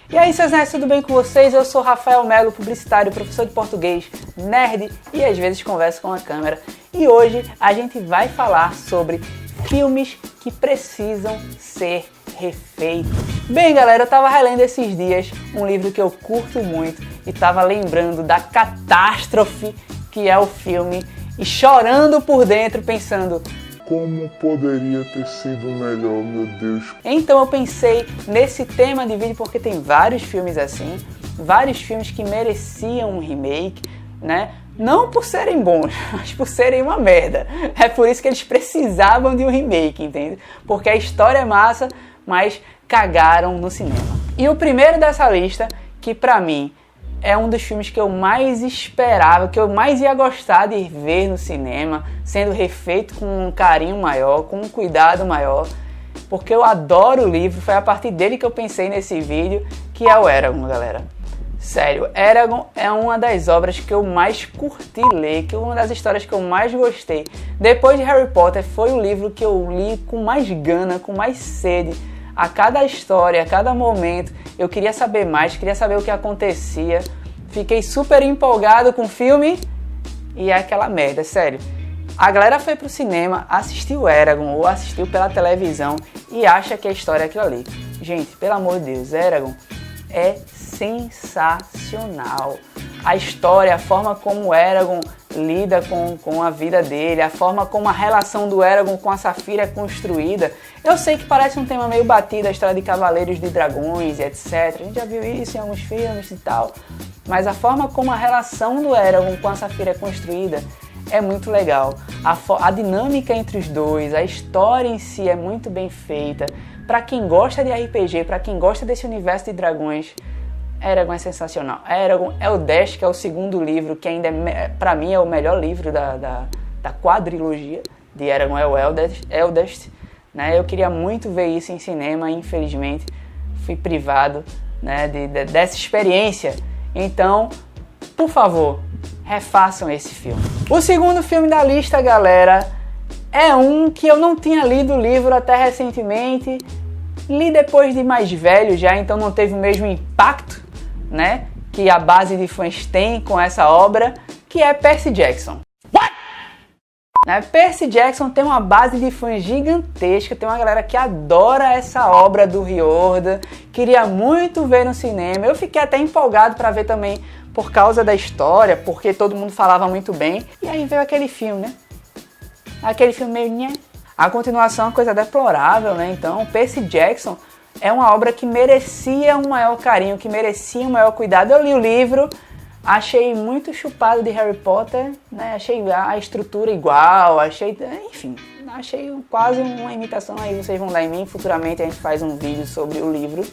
E aí, seus nerds, tudo bem com vocês? Eu sou Rafael Melo, publicitário, professor de português, nerd e às vezes converso com a câmera. E hoje a gente vai falar sobre filmes que precisam ser refeitos. Bem, galera, eu tava relendo esses dias um livro que eu curto muito e tava lembrando da catástrofe que é o filme e chorando por dentro, pensando: como poderia ter sido melhor, meu Deus. Então eu pensei nesse tema de vídeo porque tem vários filmes assim, vários filmes que mereciam um remake, né? Não por serem bons, mas por serem uma merda. É por isso que eles precisavam de um remake, entende? Porque a história é massa, mas cagaram no cinema. E o primeiro dessa lista, que pra mim é um dos filmes que eu mais esperava, que eu mais ia gostar de ver no cinema, sendo refeito com um carinho maior, com um cuidado maior, porque eu adoro o livro, foi a partir dele que eu pensei nesse vídeo, que é o Eragon, galera. Sério, Eragon é uma das obras que eu mais curti ler, que é uma das histórias que eu mais gostei. Depois de Harry Potter, foi o livro que eu li com mais gana, com mais sede. A cada história, a cada momento, eu queria saber mais, queria saber o que acontecia. Fiquei super empolgado com o filme e é aquela merda, sério. A galera foi pro cinema, assistiu Eragon ou assistiu pela televisão e acha que a história é aquilo ali. Gente, pelo amor de Deus, Eragon é sensacional. A história, a forma como o Eragon lida com a vida dele, a forma como a relação do Eragon com a Saphira é construída. Eu sei que parece um tema meio batido, a história de Cavaleiros de Dragões e etc. A gente já viu isso em alguns filmes e tal. Mas a forma como a relação do Eragon com a Saphira é construída é muito legal. A dinâmica entre os dois, a história em si é muito bem feita. Para quem gosta de RPG, para quem gosta desse universo de dragões, Eragon é sensacional. Eragon Eldest, que é o segundo livro, que ainda para mim é o melhor livro da quadrilogia de Eragon Eldest, né? Eu queria muito ver isso em cinema, infelizmente fui privado, né, dessa experiência. Então, por favor, refaçam esse filme. O segundo filme da lista, galera, é um que eu não tinha lido o livro até recentemente. Li depois de mais velho já, então não teve o mesmo impacto, né, que a base de fãs tem com essa obra, que é Percy Jackson. Né? Percy Jackson tem uma base de fãs gigantesca, tem uma galera que adora essa obra do Riordan, queria muito ver no cinema. Eu fiquei até empolgado para ver também por causa da história, porque todo mundo falava muito bem. E aí veio aquele filme, né? Aquele filme meio nhé. A continuação é uma coisa deplorável, né? Então, Percy Jackson é uma obra que merecia um maior carinho, que merecia um maior cuidado. Eu li o livro, achei muito chupado de Harry Potter, né? Achei a estrutura igual, achei quase uma imitação. Aí vocês vão dar em mim, futuramente a gente faz um vídeo sobre o livro,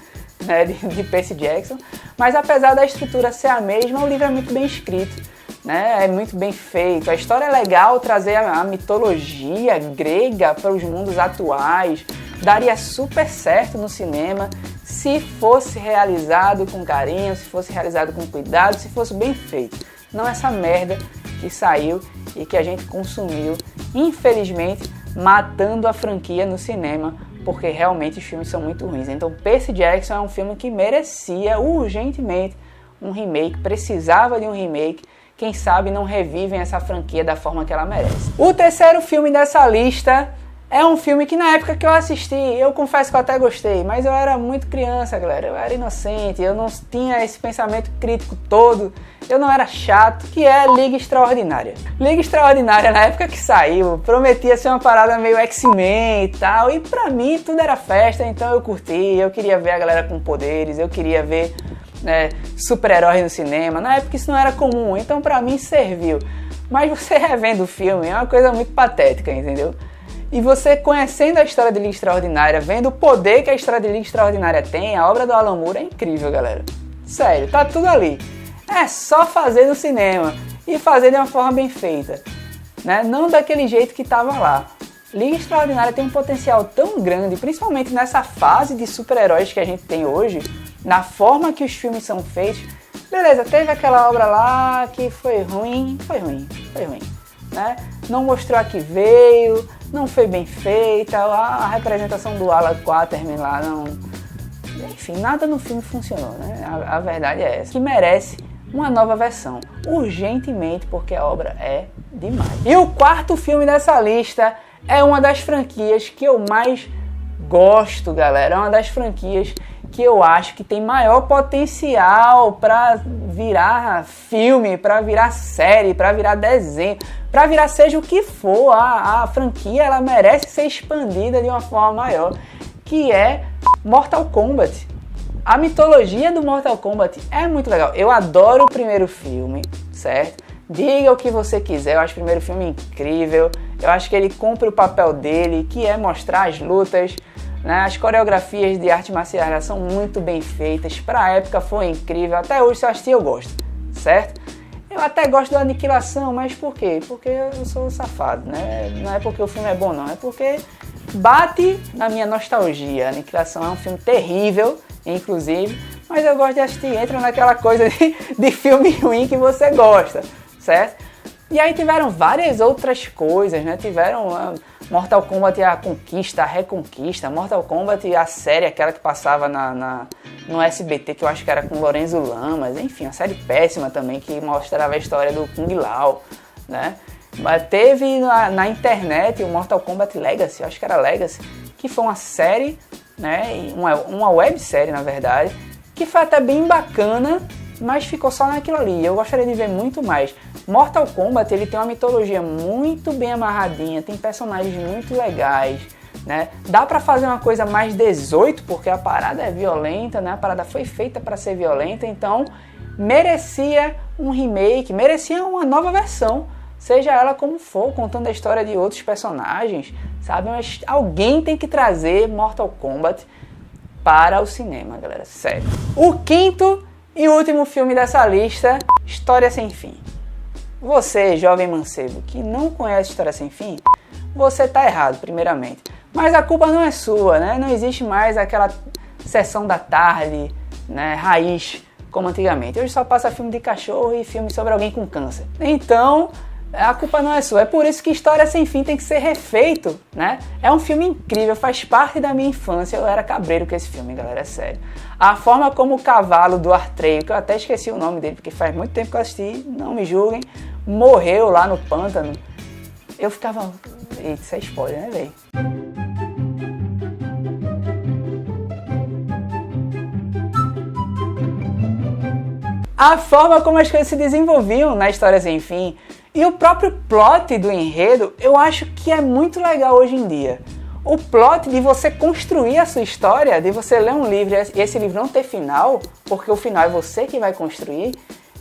né, de Percy Jackson. Mas apesar da estrutura ser a mesma, o livro é muito bem escrito, né? É muito bem feito. A história é legal, trazer a mitologia grega para os mundos atuais. Daria super certo no cinema se fosse realizado com carinho, se fosse realizado com cuidado, se fosse bem feito. Não essa merda que saiu e que a gente consumiu, infelizmente, matando a franquia no cinema, porque realmente os filmes são muito ruins. Então Percy Jackson é um filme que merecia urgentemente um remake, precisava de um remake. Quem sabe não revivem essa franquia da forma que ela merece. O terceiro filme dessa lista é um filme que na época que eu assisti, eu confesso que eu até gostei, mas eu era muito criança, galera, eu era inocente, eu não tinha esse pensamento crítico todo, eu não era chato, que é Liga Extraordinária. Liga Extraordinária, na época que saiu, prometia ser uma parada meio X-Men e tal, e pra mim tudo era festa, então eu curti, eu queria ver a galera com poderes, eu queria ver, né, super-heróis no cinema. Na época isso não era comum, então pra mim serviu. Mas você revendo o filme é uma coisa muito patética, entendeu? E você conhecendo a história de Liga Extraordinária, vendo o poder que a história de Liga Extraordinária tem, a obra do Alan Moore é incrível, galera. Sério, tá tudo ali. É só fazer no cinema e fazer de uma forma bem feita, né? Não daquele jeito que tava lá. Liga Extraordinária tem um potencial tão grande, principalmente nessa fase de super-heróis que a gente tem hoje, na forma que os filmes são feitos. Beleza, teve aquela obra lá que foi ruim, né? Não mostrou a que veio, não foi bem feita, a representação do Alan Quatermain lá enfim, nada no filme funcionou, né? A verdade é essa. Que merece uma nova versão, urgentemente, porque a obra é demais. E o quarto filme dessa lista é uma das franquias que eu mais gosto, galera. É uma das franquias que eu acho que tem maior potencial para virar filme, para virar série, para virar desenho, para virar seja o que for. A franquia, ela merece ser expandida de uma forma maior, que é Mortal Kombat. A mitologia do Mortal Kombat é muito legal. Eu adoro o primeiro filme, certo? Diga o que você quiser, eu acho o primeiro filme incrível. Eu acho que ele cumpre o papel dele, que é mostrar as lutas, né? As coreografias de artes marciais são muito bem feitas. Pra época foi incrível. Até hoje, se eu assistir, eu gosto, certo? Eu até gosto da Aniquilação, mas por quê? Porque eu sou safado, né? Não é porque o filme é bom, não. É porque bate na minha nostalgia. A Aniquilação é um filme terrível, inclusive, mas eu gosto de assistir. Entra naquela coisa de filme ruim que você gosta, certo? E aí tiveram várias outras coisas, né? Tiveram Mortal Kombat a Conquista, a Reconquista, Mortal Kombat a série, aquela que passava no SBT, que eu acho que era com Lorenzo Lamas, enfim, uma série péssima também, que mostrava a história do Kung Lao, né? Mas teve na internet o Mortal Kombat Legacy, eu acho que era Legacy, que foi uma série, né? Uma websérie, na verdade, que foi até bem bacana, mas ficou só naquilo ali. Eu gostaria de ver muito mais. Mortal Kombat, ele tem uma mitologia muito bem amarradinha, tem personagens muito legais, né? Dá pra fazer uma coisa mais 18, porque a parada é violenta, né? A parada foi feita para ser violenta, então merecia um remake, merecia uma nova versão, seja ela como for, contando a história de outros personagens, sabe? Mas alguém tem que trazer Mortal Kombat para o cinema, galera, sério. O quinto e último filme dessa lista, História Sem Fim. Você, jovem mancebo, que não conhece História Sem Fim, você tá errado, primeiramente. Mas a culpa não é sua, né? Não existe mais aquela sessão da tarde, né, raiz, como antigamente. Hoje só passa filme de cachorro e filme sobre alguém com câncer. Então, a culpa não é sua. É por isso que História Sem Fim tem que ser refeito, né? É um filme incrível, faz parte da minha infância. Eu era cabreiro com esse filme, galera, é sério. A forma como o cavalo do Atreio, que eu até esqueci o nome dele, porque faz muito tempo que eu assisti, não me julguem, morreu lá no pântano. Eu ficava... Eita, isso é spoiler, né, velho? A forma como as coisas se desenvolviam na História Sem Fim e o próprio plot do enredo, eu acho que é muito legal hoje em dia. O plot de você construir a sua história, de você ler um livro e esse livro não ter final, porque o final é você que vai construir,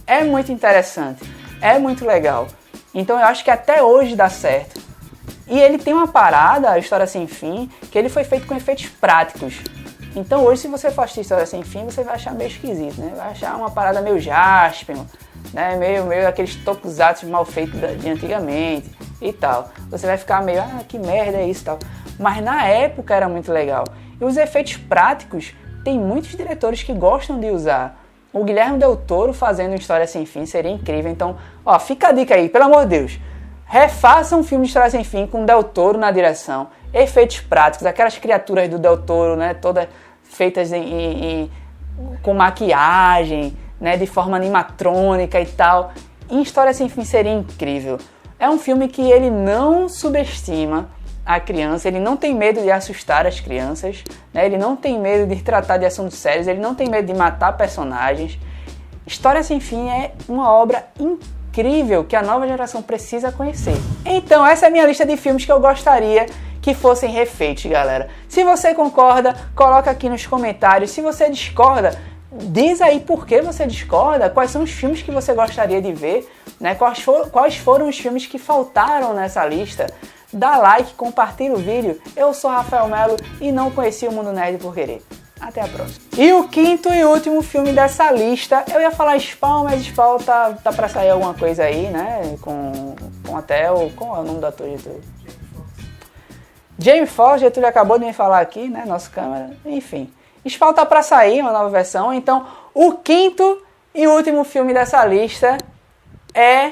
é muito interessante, é muito legal. Então eu acho que até hoje dá certo. E ele tem uma parada, a História Sem Fim, que ele foi feito com efeitos práticos. Então hoje, se você for assistir História Sem Fim, você vai achar meio esquisito, né? Vai achar uma parada meio Jaspion, né? Meio aqueles tokusatsu mal feitos de antigamente e tal. Você vai ficar meio, que merda é isso e tal. Mas na época era muito legal. E os efeitos práticos, tem muitos diretores que gostam de usar. O Guilherme Del Toro fazendo História Sem Fim seria incrível. Então, ó, fica a dica aí, pelo amor de Deus. Refaça um filme de História Sem Fim com Del Toro na direção. Efeitos práticos, aquelas criaturas do Del Toro, né, todas feitas com maquiagem, né, de forma animatrônica e tal. Em História Sem Fim seria incrível. É um filme que ele não subestima a criança, ele não tem medo de assustar as crianças, né, ele não tem medo de tratar de assuntos sérios, ele não tem medo de matar personagens. História Sem Fim é uma obra incrível que a nova geração precisa conhecer. Então essa é a minha lista de filmes que eu gostaria que fossem refeitos, galera. Se você concorda, coloca aqui nos comentários. Se você discorda, diz aí por que você discorda, quais são os filmes que você gostaria de ver, né? Quais foram os filmes que faltaram nessa lista. Dá like, compartilha o vídeo. Eu sou Rafael Melo e não conheci o Mundo Nerd por querer. Até a próxima. E o quinto e último filme dessa lista, eu ia falar Spawn, mas Spawn tá pra sair alguma coisa aí, né? Com até o... Qual é o nome do ator? Jamie Foxx, Getúlio acabou de me falar aqui, né? Nosso câmera. Enfim. Spawn tá pra sair, uma nova versão. Então, o quinto e último filme dessa lista é